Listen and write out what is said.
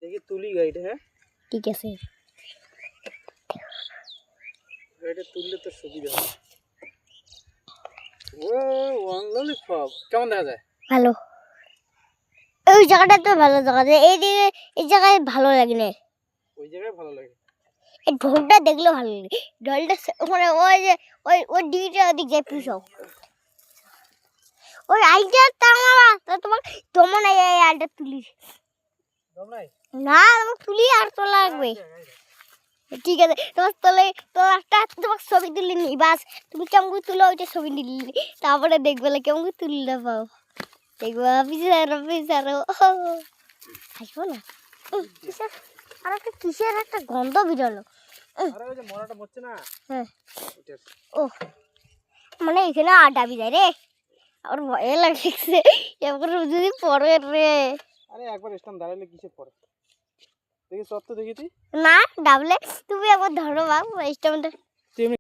দেখি তুলি গাইড, হ্যাঁ ঠিক আছে। গাইডে তুললে তো সুবিধা হবে। ও ওয়ান ললিপপ কেমন দেখা যায়? ভালো। ওই জায়গাটা তো ভালো জায়গা, এইদিকে এই জায়গায় ভালো লাগে না। ওই জায়গায় ভালো লাগে। এই ঢোলটা দেখলে ভালো লাগে। ঢোলটা ওখানে ওই যে ওই দিকটা ওদিক যায় পিছাও। ওই আইটা টাঙাবা তো তোমার না এই আইটা তুলি। দম নাই? না তোমার তুলি আর তোলা লাগবে। ঠিক আছে তোমার তোলে তো একটা তোমার ছবি তুলে নি বাস। তুমি কেমন করে তুলো ওইটা ছবি নিলি, তারপরে দেখবে কেমন করে তুললে পাও। দেখবো পিছারো আসবো না। আর একটা কিসের একটা গন্ধ বেরোলো। আরে ওই যে মরাটা মরছে না। হ্যাঁ ওইটার। ও মানে এখানে ডাবি যায় রে, আমার ভয় লাগছে এবার যদি পড়ে রে। আরে একবার স্টাম দাঁড়ালে কিসে পড়ে? দেখি সব তো দেখি তুই। না ডাবলে তুমি একবার ধরো বাবু স্টামটা।